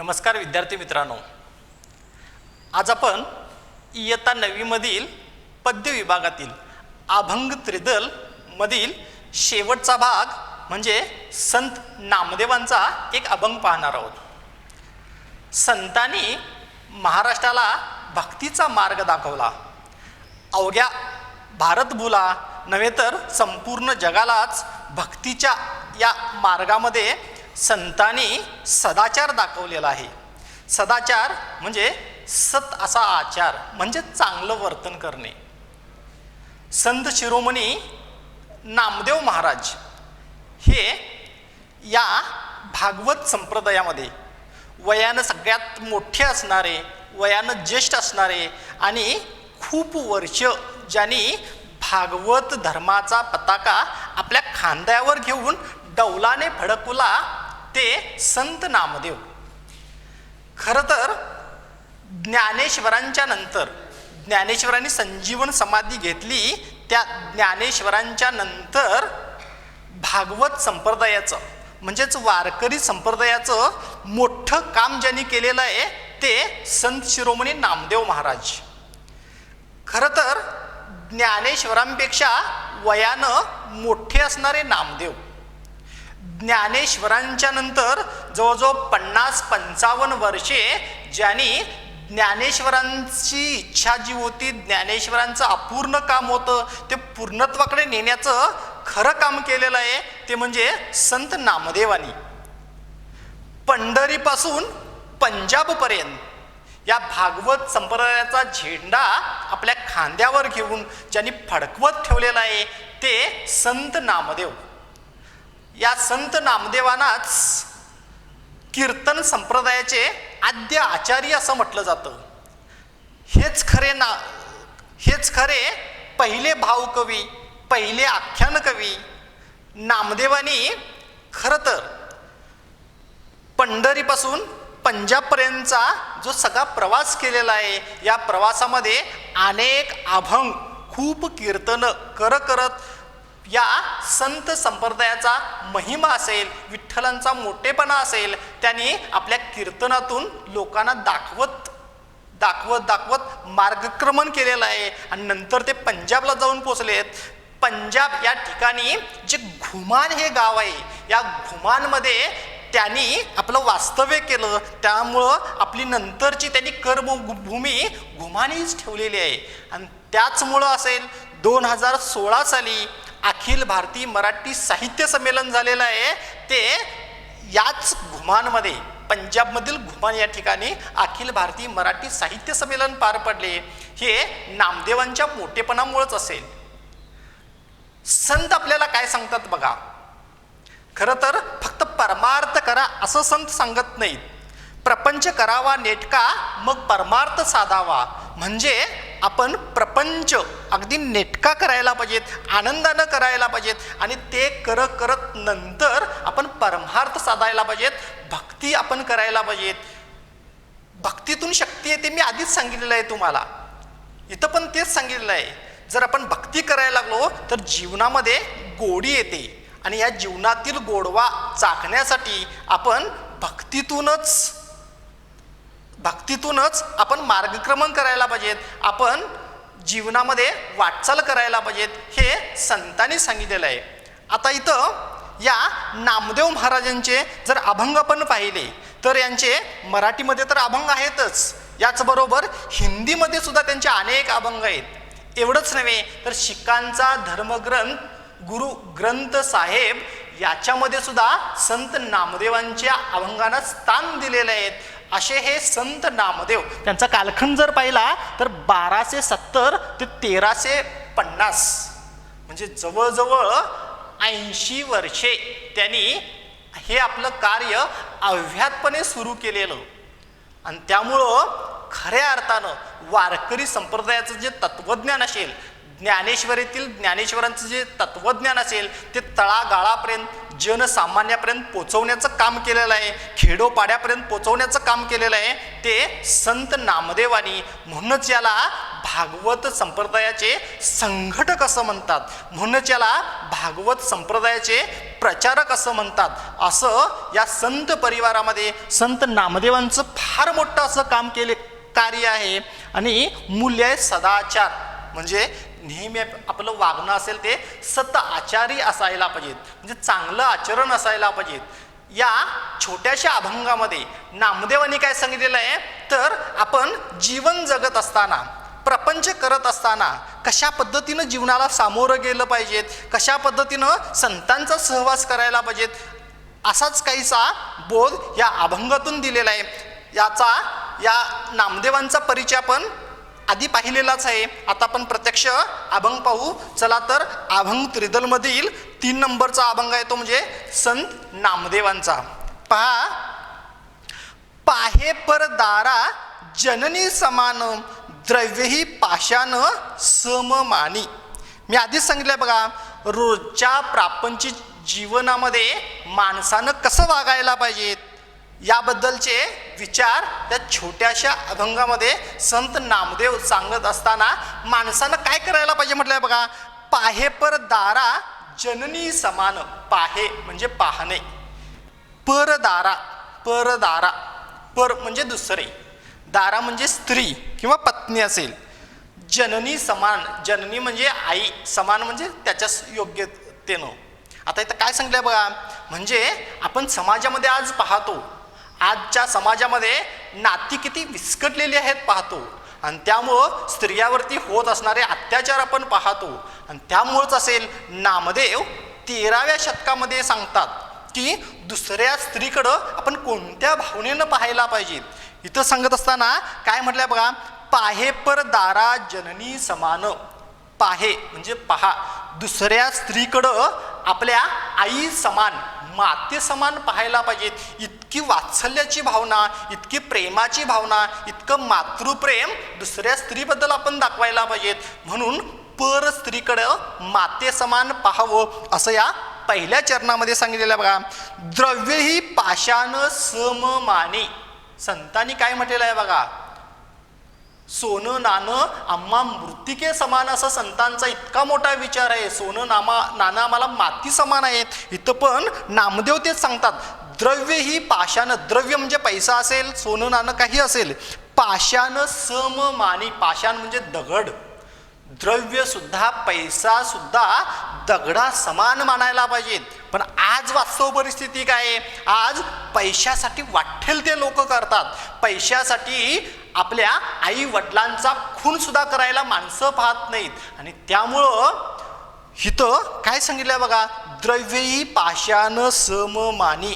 नमस्कार विद्यार्थी मित्रांनो, आज आपण इयत्ता 9वी मधील पद्य विभागातील अभंग त्रिदल मधील शेवटचा भाग म्हणजे संत नामदेवांचा एक अभंग पाहणार आहोत. संतांनी महाराष्ट्राला भक्तीचा मार्ग दाखवला. अवघ्या भारतभूला नव्हे तर संपूर्ण जगालाच भक्तीच्या या मार्गामध्ये संतांनी सदाचार दाखवलेला आहे. सदाचार म्हणजे सत असा आचार म्हणजे चांगलं वर्तन करणे. संत शिरोमणी नामदेव महाराज हे या भागवत संप्रदायामध्ये वयानं सगळ्यात मोठे असणारे, वयानं ज्येष्ठ असणारे आणि खूप वर्ष ज्यांनी भागवत धर्माचा पताका आपल्या खांद्यावर घेऊन डौलाने फडकवला ते संत नामदेव. खरं तर ज्ञानेश्वरांच्या नंतर ज्ञानेश्वरांनी संजीवन समाधी घेतली. त्या ज्ञानेश्वरांच्या नंतर भागवत संप्रदायाचं म्हणजेच वारकरी संप्रदायाचं मोठं काम ज्यांनी केलेलं आहे ते संत शिरोमणी नामदेव महाराज. खरं तर ज्ञानेश्वरांपेक्षा वयानं मोठे असणारे नामदेव ज्ञानेश्वरांच्या नंतर जवळजवळ 50-55 वर्षे ज्यांनी ज्ञानेश्वरांची इच्छा जी होती, ज्ञानेश्वरांचं अपूर्ण काम होतं ते पूर्णत्वाकडे नेण्याचं खरं काम केलेलं आहे ते म्हणजे संत नामदेवांनी. पंढरीपासून पंजाबपर्यंत या भागवत संप्रदायाचा झेंडा आपल्या खांद्यावर घेऊन ज्यांनी फडकवत ठेवलेला आहे ते संत नामदेव. या संत नामदेवांनाच कीर्तन संप्रदायाचे आद्य आचार्य असं म्हटलं जातं. हेच खरे पहिले भावकवी, पहिले आख्यान कवी. नामदेवांनी खरं तर पंढरीपासून पंजाबपर्यंतचा जो सगळा प्रवास केलेला आहे या प्रवासामध्ये अनेक अभंग, खूप कीर्तन करत या संत संप्रदायाचा महिमा असेल, विठ्ठलांचा मोठेपणा असेल, त्यांनी आपल्या कीर्तनातून लोकांना दाखवत मार्गक्रमण केलेलं आहे. आणि नंतर ते पंजाबला जाऊन पोचलेत. पंजाब या ठिकाणी जे घुमान हे गाव आहे या घुमानमध्ये त्यांनी आपलं वास्तव्य केलं. त्यामुळं आपली नंतरची त्यांनी कर्मभूमी घुमानीच ठेवलेली आहे. आणि त्याचमुळं असेल 2016 साली अखिल भारतीय मराठी साहित्य संमेलन झालेलं आहे ते याच घुमानमध्ये, पंजाबमधील घुमान या ठिकाणी अखिल भारतीय मराठी साहित्य संमेलन पार पडले. हे नामदेवांच्या मोठेपणामुळेच असेल. संत आपल्याला काय सांगतात बघा. खरं तर फक्त परमार्थ करा असं संत सांगत नाहीत. प्रपंच करावा नेटका मग परमार्थ साधावा. म्हणजे आपण प्रपंच अगदी नेटका करायला पाहिजेत, आनंदानं करायला पाहिजेत आणि ते करत नंतर आपण परमार्थ साधायला पाहिजेत. भक्ती आपण करायला पाहिजेत. भक्तीतून शक्ती येते, मी आधीच सांगितलेलं आहे तुम्हाला. इथं पण तेच सांगितलेलं आहे. जर आपण भक्ती करायला लागलो तर जीवनामध्ये गोडी येते आणि या जीवनातील गोडवा चाखण्यासाठी आपण भक्तीतूनच आपण मार्गक्रमण करायला पाहिजेत. आपण जीवनामध्ये वाटचाल करायला पाहिजेत. हे संतांनी सांगितलेलं आहे. आता इथं या नामदेव महाराजांचे जर अभंग आपण पाहिले तर यांचे मराठीमध्ये तर अभंग आहेतच, याचबरोबर हिंदीमध्ये सुद्धा त्यांचे अनेक अभंग आहेत. एवढंच नव्हे तर शिखांचा धर्मग्रंथ गुरु ग्रंथ साहेब याच्यामध्ये सुद्धा संत नामदेवांच्या अभंगांना स्थान दिलेले आहेत. असे हे संत नामदेव, त्यांचा कालखंड जर पाहिला तर 1270 ते 1350 म्हणजे जवळजवळ 80 वर्षे त्यांनी हे आपलं कार्य अव्याहतपणे सुरू केलेलं. आणि त्यामुळं खऱ्या अर्थानं वारकरी संप्रदायाचं जे तत्वज्ञान असेल, ज्ञानेश्वरीतील ज्ञानेश्वरांचं जे तत्वज्ञान असेल ते तळागाळापर्यंत, जनसामान्यापर्यंत पोचवण्याचं काम केलेलं आहे, खेडोपाड्यापर्यंत पोचवण्याचं काम केलेलं आहे ते संत नामदेवांनी. म्हणूनच याला भागवत संप्रदायाचे संघटक असं म्हणतात. म्हणूनच याला भागवत संप्रदायाचे प्रचारक असं म्हणतात. असं या संत परिवारामध्ये संत नामदेवांचं फार मोठं असं काम कार्य आहे. आणि मूल्य आहे सदाचार, म्हणजे नेहमी आपलं वागणं असेल ते सत आचारी असायला पाहिजेत, म्हणजे चांगलं आचरण असायला पाहिजेत. या छोट्याशा अभंगामध्ये नामदेवांनी काय सांगितलेलं आहे, तर आपण जीवन जगत असताना, प्रपंच करत असताना कशा पद्धतीनं जीवनाला सामोरं गेलं पाहिजेत, कशा पद्धतीनं संतांचा सहवास करायला पाहिजेत, असाच काहीसा बोध या अभंगातून दिलेला आहे. या नामदेवांचा परिचय आपण आधी पाहिलेलाच आहे. आता आपण प्रत्यक्ष अभंग पाहू. चला तर अभंग त्रिदलमधील 3 नंबरचा अभंग आहे, तो म्हणजे संत नामदेवांचा. पहा, पाहे पर दारा जननी समान, द्रव्यही पाषाण सममानी. मी आधीच सांगितलंय बघा, रोजच्या प्रापंचिक जीवनामध्ये माणसानं कसं वागायला पाहिजे याबद्दलचे विचार त्या छोट्याशा अभंगामध्ये संत नामदेव सांगत असताना माणसानं काय करायला पाहिजे म्हटलंय बघा. पाहे पर दारा जननी समान. पाहे म्हणजे पाहणे, परदारा, परदारा, पर म्हणजे दुसरे, दारा म्हणजे स्त्री किंवा पत्नी असेल. जननी समान, जननी म्हणजे आई, समान म्हणजे त्याच्या योग्यतेनं. आता इथं काय सांगितलंय बघा, म्हणजे आपण समाजामध्ये आज पाहतो, आजच्या समाजामध्ये नाती किती विस्कटलेली आहेत पाहतो, आणि त्यामुळं स्त्रियावरती होत असणारे अत्याचार आपण पाहतो. आणि त्यामुळंच असेल नामदेव 13व्या शतकामध्ये सांगतात की दुसऱ्या स्त्रीकडं आपण कोणत्या भावनेनं पाहायला पाहिजे. इथं सांगत असताना काय म्हटलंय बघा, पाहे पर दारा जननी समान. पाहे म्हणजे पहा, दुसऱ्या स्त्रीकडं आपल्या आई समान, माते समान पाहायला पाहिजेत. इतकी वात्सल्याची भावना, इतकी प्रेमाची भावना, इतकं मातृप्रेम दुसऱ्या स्त्रीबद्दल आपण दाखवायला पाहिजेत. म्हणून पर स्त्रीकडं माते समान पाहावं असं या पहिल्या चरणामध्ये सांगितलेलं बघा. द्रव्यही पाषाण सममानी. संतांनी काय म्हटलेलं आहे बघा, सोनं नाणं आम्हा मृत्तिके समान, असं संतांचा इतका मोठा विचार आहे. सोनं नाणं आम्हाला माती समान आहेत. इथं पण नामदेव तेच सांगतात, द्रव्य ही पाषाण. द्रव्य म्हणजे पैसा असेल, सोनं नाणं काही असेल. पाषाण सममानी. पाषाण म्हणजे दगड. द्रव्य सुद्धा, पैसा सुद्धा दगडा समान मानायला पाहिजेत. पण आज वास्तव परिस्थिती काय आहे, आज पैशासाठी वाटेल ते लोक करतात. पैशासाठी आपल्या आई वडिलांचा खून सुद्धा करायला माणसं पाहत नाहीत. आणि त्यामुळं इथं काय सांगितलंय बघा, द्रव्यही पाषाण सममानी.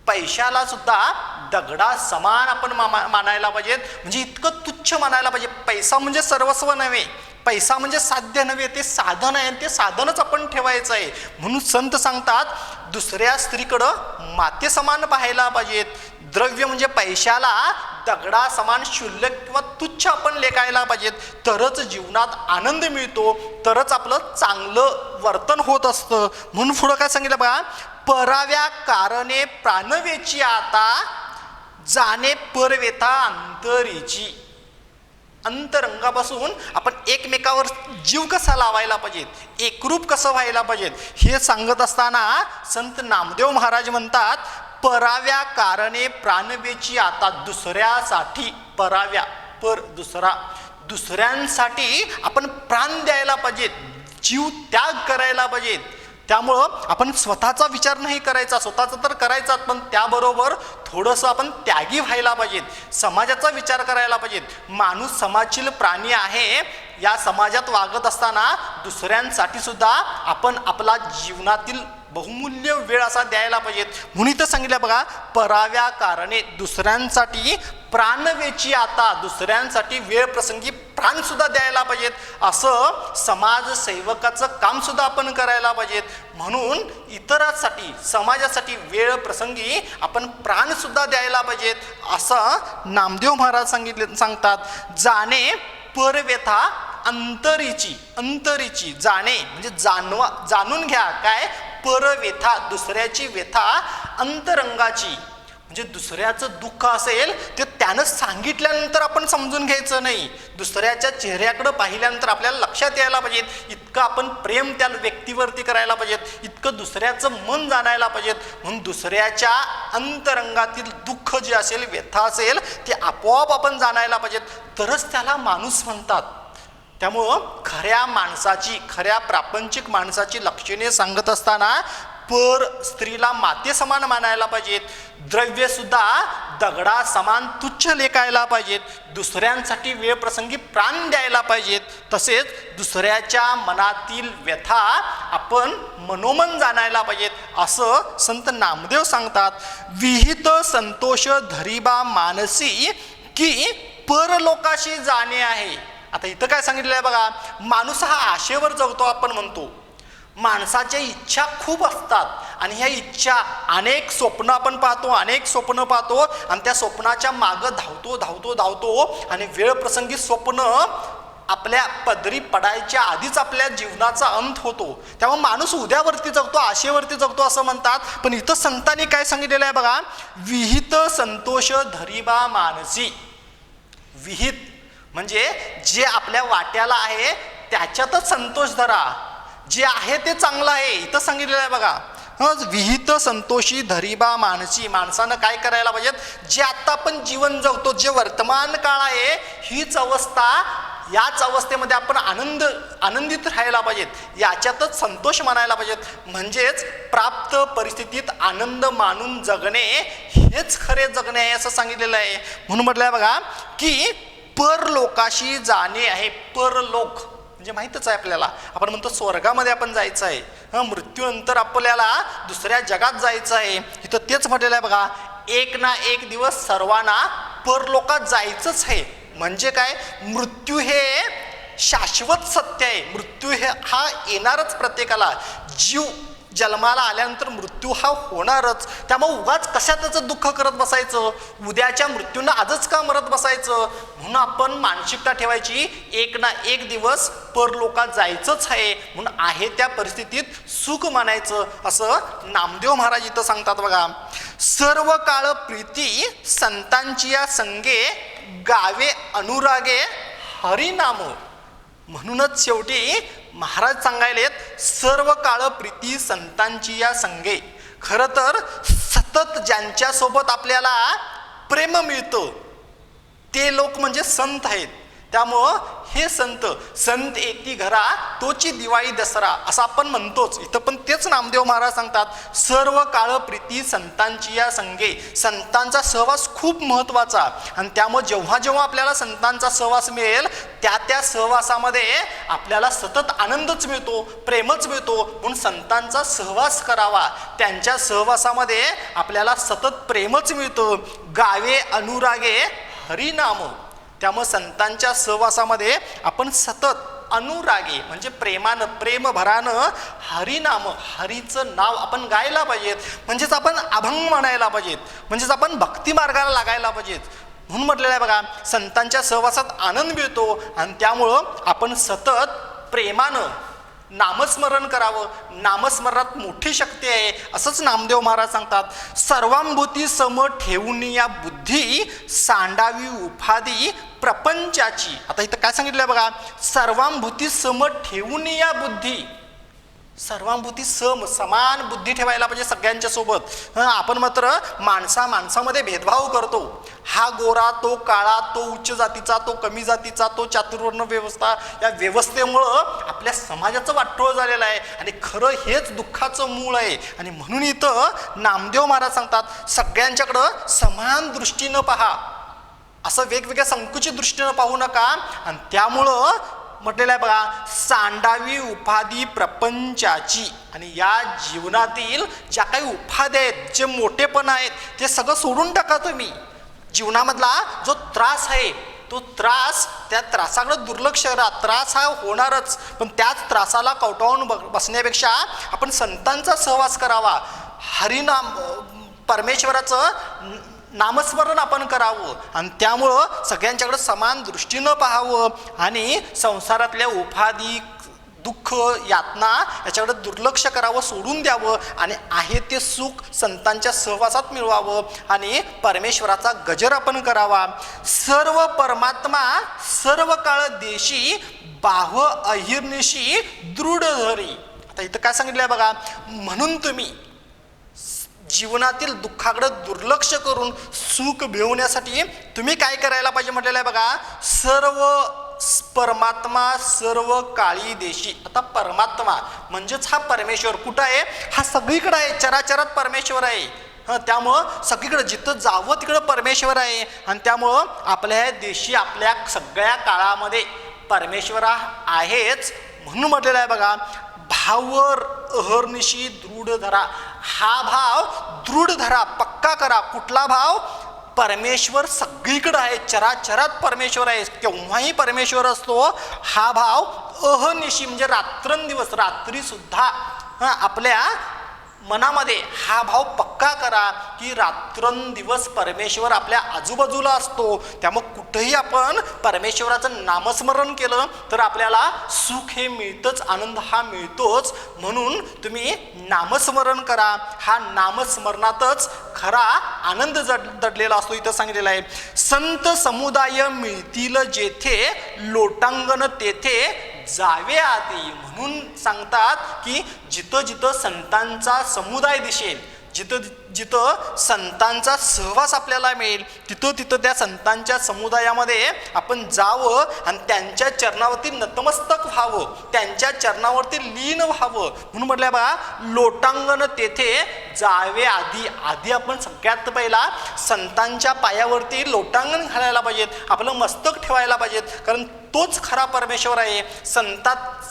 पैशाला सुद्धा दगडा समान आपण मानायला पाहिजेत, म्हणजे इतकं तुच्छ मानायला पाहिजे. पैसा म्हणजे सर्वस्व नव्हे, पैसा म्हणजे साध्य नव्हे, ते साधन आहे, ते साधनच आपण ठेवायचं आहे. म्हणून संत सांगतात, दुसऱ्या स्त्रीकडं माते समान पाहायला पाहिजेत. द्रव्य म्हणजे पैशाला दगडा समान क्षुल्लक किंवा तुच्छ आपण लेखायला पाहिजेत. तरच जीवनात आनंद मिळतो, तरच आपलं चांगलं वर्तन होत असतं. म्हणून पुढं काय सांगितलं बघा, पराव्या कारणे प्राणवेची आता, जाणे परवेथा अंतरीची. अंतरंगापासून आपण एकमेकावर जीव कसा लावायला पाहिजेत, एकरूप कसं व्हायला पाहिजेत, हे सांगत असताना संत नामदेव महाराज म्हणतात, पराव्या कारणे प्राणवेची आता. दुसऱ्यासाठी, पराव्या पर दुसरा, दुसऱ्यांसाठी आपण प्राण द्यायला पाहिजेत, जीव त्याग करायला पाहिजेत. त्यामुळं आपण स्वतःचा विचार नाही करायचा, स्वतःचा तर करायचाच, पण त्याबरोबर थोडंसं आपण त्यागी व्हायला पाहिजेत. समाजाचा विचार करायला पाहिजेत. माणूस समाजशील प्राणी आहे. या समाजात वागत असताना दुसऱ्यांसाठी सुद्धा आपण आपला जीवनातील बहुमूल्य वेळ असा द्यायला पाहिजेत. म्हणून इथं सांगितलं बघा, पराव्या कारणे, दुसऱ्यांसाठी प्राणवेची आता. दुसऱ्यांसाठी वेळ प्रसंगी प्राण सुद्धा द्यायला पाहिजेत. असं समाजसेवकाचं काम सुद्धा आपण करायला पाहिजेत. म्हणून इतरांसाठी, समाजासाठी वेळ प्रसंगी आपण प्राण सुद्धा द्यायला पाहिजेत, असं नामदेव महाराज सांगतात. जाणे परव्यथा अंतरीची. अंतरीची जाणे म्हणजे जाणून घ्या. काय? परव्यथा, दुसऱ्याची व्यथा अंतरंगाची. म्हणजे दुसऱ्याचं दुःख असेल ते त्यानं सांगितल्यानंतर आपण समजून घ्यायचं नाही, दुसऱ्याच्या चेहऱ्याकडं पाहिल्यानंतर आपल्याला लक्षात यायला पाहिजेत, इतकं आपण प्रेम त्या व्यक्तीवरती करायला पाहिजेत, इतकं दुसऱ्याचं मन जाणायला पाहिजेत. म्हणून दुसऱ्याच्या अंतरंगातील दुःख जे असेल, व्यथा असेल, ते आपोआप आपण जाणायला पाहिजेत, तरच त्याला माणूस म्हणतात. त्यामुळं खऱ्या माणसाची, खऱ्या प्रापंचिक माणसाची लक्षणे सांगत असताना पर स्त्रीला माते समान मानायला पाहिजेत, द्रव्य सुद्धा दगडा समान तुच्छ लेखायला पाहिजेत, दुसऱ्यांसाठी वेळ प्रसंगी प्राण द्यायला पाहिजेत, तसेच दुसऱ्याच्या मनातील व्यथा आपण मनोमन जाणायला पाहिजेत, असं संत नामदेव सांगतात. विहित संतोष धरिबा मानसी की परलोकाशी जाणे आहे. आता इथं काय सांगितलं आहे बघा, माणूस हा आशेवर जगतो. आपण म्हणतो माणसाच्या इच्छा खूप असतात आणि ह्या इच्छा, अनेक स्वप्न आपण पाहतो, अनेक स्वप्न पाहतो आणि त्या स्वप्नाच्या मागं धावतो आणि वेळ प्रसंगी स्वप्न आपल्या पदरी पडायच्या आधीच आपल्या जीवनाचा अंत होतो. त्यामुळे माणूस उद्यावरती जगतो, आशेवरती जगतो असं म्हणतात. पण इथं संतांनी काय सांगितलेलं आहे बघा, विहित संतोष धरिबा मानसी. विहित म्हणजे जे आपल्या वाट्याला आहे त्याच्यातच संतोष धरा, जे आहे ते चांगलं आहे. इथं सांगितलेलं आहे बघा, विहित संतोषी धरिबा मानसी. माणसानं काय करायला पाहिजेत, जे आता आपण जीवन जगतो, जे वर्तमान काळ आहे, हीच अवस्था, याच अवस्थेमध्ये आपण आनंदित राहायला पाहिजेत, याच्यातच संतोष मानायला पाहिजेत. म्हणजेच प्राप्त परिस्थितीत आनंद मानून जगणे हेच खरे जगणे आहे असं सांगितलेलं आहे. म्हणून म्हटलं आहे बघा की परलोकाशी जाणे आहे. परलोक म्हणजे माहीतच आहे आपल्याला, आपण म्हणतो स्वर्गामध्ये आपण जायचं आहे, मृत्यूनंतर आपल्याला दुसऱ्या जगात जायचं आहे. इथं तेच म्हटलेलं आहे बघा, एक ना एक दिवस सर्वांना परलोकात जायचंच आहे. म्हणजे काय, मृत्यू हे शाश्वत सत्य आहे, मृत्यू हा येणारच प्रत्येकाला. जीव जन्माला आल्यानंतर मृत्यू हा होणारच. त्यामुळे उगाच कशा त्याचं दुःख करत बसायचं, उद्याच्या मृत्यूनं आजच का मरत बसायचं. म्हणून आपण मानसिकता ठेवायची, एक ना एक दिवस परलोकात जायचंच आहे, म्हणून आहे त्या परिस्थितीत सुख मानायचं, असं नामदेव महाराज इथं सांगतात बघा. सर्व काळ प्रीती संतांची या संगे गावे अनुरागे हरिनाम. म्हणूनच शेवटी महाराज सांगायलेत, सर्व काळ प्रीती संतांची या संगे. खरं तर सतत ज्यांच्यासोबत आपल्याला प्रेम मिळतं ते लोक म्हणजे संत आहेत. त्यामुळं हे संत येती घरा तोची दिवाळी दसरा असं आपण म्हणतोच. इथं पण तेच नामदेव महाराज सांगतात, सर्व काळ प्रीती संतांची या संगे. संतांचा सहवास खूप महत्त्वाचा आणि त्यामुळे जेव्हा जेव्हा आपल्याला संतांचा सहवास मिळेल त्या सहवासामध्ये आपल्याला सतत आनंदच मिळतो, प्रेमच मिळतो. म्हणून संतांचा सहवास करावा, त्यांच्या सहवासामध्ये आपल्याला सतत प्रेमच मिळतं. गावे अनुरागे हरिनाम. त्यामुळे संतांच्या सहवासामध्ये आपण सतत अनुरागी म्हणजे प्रेमभरानं हरिनाम, हरीचं नाव आपण गायला पाहिजेत. म्हणजेच आपण अभंग म्हणायला पाहिजेत, म्हणजेच आपण भक्ती मार्गाला लागायला पाहिजेत. म्हणून म्हटलेलं आहे बघा, संतांच्या सहवासात आनंद मिळतो आणि त्यामुळं आपण सतत प्रेमानं नामस्मरण करावं. नामस्मरणात मोठी शक्ती आहे असंच नामदेव महाराज सांगतात. सर्वांभूती सम ठेवून या बुद्धी सांडावी उपाधी प्रपंचाची. आता इथं काय सांगितलंय बघा, सर्वांभूती सम ठेवून या बुद्धी. सर्वांभूती समान बुद्धी ठेवायला पाहिजे सगळ्यांच्या सोबत. आपण मात्र माणसामध्ये भेदभाव करतो. हा गोरा, तो काळा, तो उच्च जातीचा, तो कमी जातीचा, तो चातुर्वर्ण व्यवस्था. या व्यवस्थेमुळं आपल्या समाजाचं वाटोळ झालेलं आहे आणि खरं हेच दुःखाचं मूळ आहे. आणि म्हणून इथं नामदेव महाराज सांगतात, सगळ्यांच्याकडं समान दृष्टीनं पहा, असं वेगवेगळ्या संकुचित दृष्टीनं पाहू नका. आणि त्यामुळं म्हटलेलं आहे बघा, सांडावी उपाधी प्रपंचाची. आणि या जीवनातील ज्या काही उपाध्या आहेत, जे मोठेपण आहेत, ते सगळं सोडून टाका तुम्ही. जीवनामधला जो त्रास आहे तो त्रास, त्या त्रासाकडे दुर्लक्ष करा. त्रास हा होणारच, पण त्याच त्रासाला कवटाळून बसण्यापेक्षा आपण संतांचा सहवास करावा. हरिनाम, परमेश्वराचं नामस्मरण आपण करावं आणि त्यामुळं सगळ्यांच्याकडे समान दृष्टीनं पाहावं आणि संसारातल्या उपाधी दुःख यातना याच्याकडे दुर्लक्ष करावं, सोडून द्यावं आणि आहे ते सुख संतांच्या सहवासात मिळवावं आणि परमेश्वराचा गजर आपण करावा. सर्व परमात्मा सर्व काळ देशी बाह्य अहिर्निशी दृढ धरी. आता इथं काय सांगितलंय बघा, म्हणून तुम्ही जीवनातील दुःखाकडे दुर्लक्ष करून सुख मिळवण्यासाठी तुम्ही काय करायला पाहिजे म्हटलेलं आहे बघा, सर्व परमात्मा सर्व काळी देशी. आता परमात्मा म्हणजेच हा परमेश्वर कुठं आहे, हा सगळीकडे आहे, चराचरात परमेश्वर आहे. त्यामुळं सगळीकडे जिथं जावं तिकडं परमेश्वर आहे आणि त्यामुळं आपल्या ह्या देशी आपल्या सगळ्या काळामध्ये परमेश्वर आहेच. म्हणून म्हटलेलं आहे बघा, भावर अहर्निशी दृढ धरा. हा भाव दृढ धरा, पक्का करा. कुठला भाव? परमेश्वर सगळीकडे आहे, चराचरात परमेश्वर आहे, केव्हाही परमेश्वर असतो. हा भाव अहर्निशी म्हणजे रात्रंदिवस, रात्री सुद्धा आपल्या मनामध्ये हा भाव पक्का करा की रात्रंदिवस परमेश्वर आपल्या आजूबाजूला असतो. त्यामुळे कुठेही आपण परमेश्वराचं नामस्मरण केलं तर आपल्याला सुख हे मिळतंच, आनंद हा मिळतोच. म्हणून तुम्ही नामस्मरण करा. हा नामस्मरणातच खरा आनंद दडलेला असतो. इथं सांगितलेलं आहे, संत समुदाय मिळतील जेथे लोटांगण तेथे जावे आधी. म्हणून सांगतात की जिथं जिथं संतांचा समुदाय दिसेल, जिथं जिथं संतांचा सहवास आपल्याला मिळेल, तिथं तिथं त्या संतांच्या समुदायामध्ये आपण जावं आणि त्यांच्या चरणावरती नतमस्तक व्हावं, त्यांच्या चरणावरती लीन व्हावं. म्हणून म्हटलं बघा, लोटांगण तेथे जावे आधी. आधी आपण सगळ्यात पहिला संतांच्या पायावरती लोटांगण घालायला पाहिजेत, आपलं मस्तक ठेवायला पाहिजेत, कारण तोच खरा परमेश्वर आहे.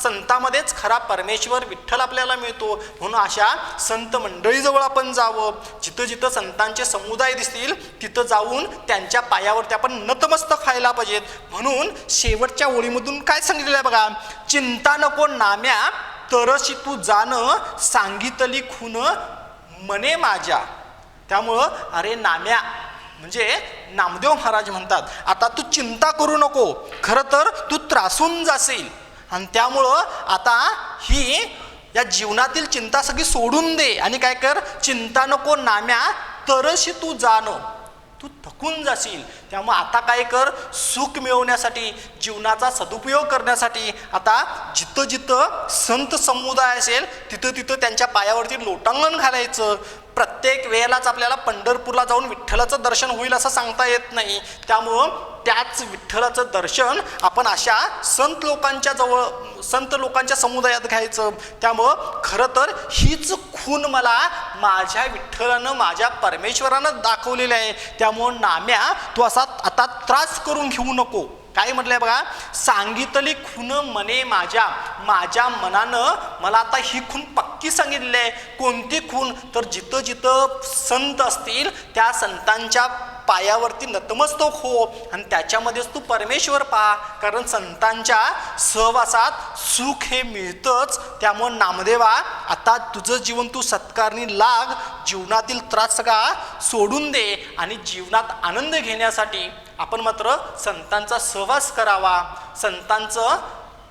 संतामध्येच खरा परमेश्वर विठ्ठल आपल्याला मिळतो. म्हणून अशा संत मंडळीजवळ आपण जावं. जिथं जिथं संतांचे समुदाय दिसतील तिथं जाऊन त्यांच्या पायावरती आपण नतमस्तक व्हायला पाहिजेत. म्हणून शेवटच्या ओळीमधून काय सांगितलेलं आहे बघा, चिंता नको नाम्या तरशी तू जाण सांगितली खून मने माझ्या. त्यामुळं अरे नाम्या म्हणजे नामदेव महाराज म्हणतात, आता तू चिंता करू नको, खरं तर तू त्रासून जाशील आणि त्यामुळं आता ही या जीवनातील चिंता सगळी सोडून दे आणि काय कर, चिंता नको नाम्या तरशी तू जाण, तू थकून जाशील. त्यामुळे आता काय कर, सुख मिळवण्यासाठी, जीवनाचा सदुपयोग करण्यासाठी आता जिथं जिथं संत समुदाय असेल तिथं तिथं त्यांच्या पायावरती लोटांगण घालायचं. प्रत्येक वेळेलाच आपल्याला पंढरपूरला जाऊन विठ्ठलाचं दर्शन होईल असं सांगता येत नाही. त्यामुळं त्याच विठ्ठलाचं दर्शन आपण अशा संत लोकांच्या जवळ, संत लोकांच्या समुदायात घ्यायचं. त्यामुळं खरं तर हीच खून मला माझ्या विठ्ठलानं, माझ्या परमेश्वरानं दाखवलेली आहे. त्यामुळं नाम्या तू असा आता त्रास करून घेऊ नको. काय म्हटलंय बघा, सांगितली खून मने माझ्या, माझ्या मनानं मला आता ही खून पक्की सांगितली आहे. कोणती खून? तर जिथं जिथं संत असतील त्या संतांच्या पायावरती नतमस्तक हो आणि त्याच्यामध्येच तू परमेश्वर पहा, कारण संतांच्या सहवासात सुख हे मिळतंच. त्यामुळे नामदेवा आता तुझं जीवन तू सत्कारणी लाग, जीवनातील त्रास सगळा सोडून दे आणि जीवनात आनंद घेण्यासाठी आपण मात्र संतांचा सहवास करावा, संतांचं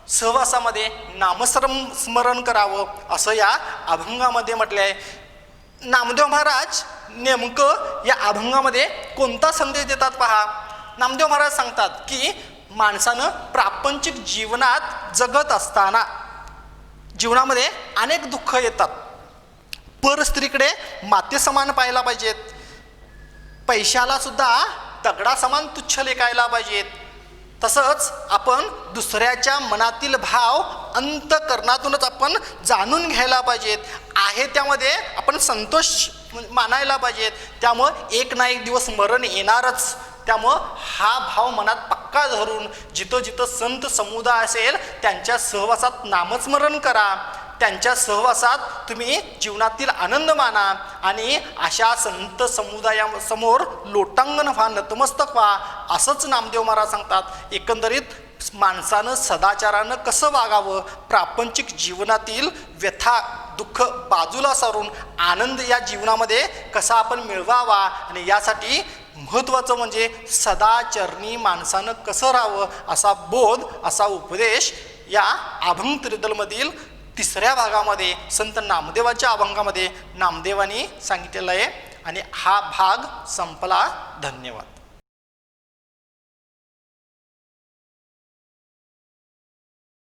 सहवासामध्ये नामस्मरण करावं असं या अभंगामध्ये म्हटलं आहे. नामदेव महाराज नेमकं या अभंगामध्ये कोणता संदेश देतात पहा. नामदेव महाराज सांगतात की माणसानं प्रापंचिक जीवनात जगत असताना जीवनामध्ये अनेक दुःख येतात. परस्त्रीकडे माते समान पाहायला पाहिजेत, पैशाला सुद्धा दगडा समान तुच्छ लेखायला पाहिजेत. तसंच आपण दुसऱ्याच्या मनातील भाव अंतःकरणातूनच आपण जाणून घ्यायला पाहिजेत. आहे त्यामध्ये आपण संतोष मानायला पाहिजेत. त्यामुळं एक ना एक दिवस मरण येणारच. त्यामुळं हा भाव मनात पक्का धरून जिथं जिथं संत समुदाय असेल त्यांच्या सहवासात नामस्मरण करा, त्यांच्या सहवासात तुम्ही जीवनातील आनंद माना आणि अशा संत समुदायासमोर लोटांगण व्हा, नतमस्तक व्हा असंच नामदेव महाराज सांगतात. एकंदरीत माणसानं सदाचारानं कसं वागावं, प्रापंचिक जीवनातील व्यथा दुःख बाजूला सारून आनंद या जीवनामध्ये कसा आपण मिळवावा आणि यासाठी महत्त्वाचं म्हणजे सदाचरणी माणसानं कसं राहावं असा बोध, असा उपदेश या अभंग त्रिदलमधील तिसऱ्या भागामध्ये संत नामदेवाच्या अभंगामध्ये नामदेवानी सांगितलेलं आहे आणि हा भाग संपला. धन्यवाद.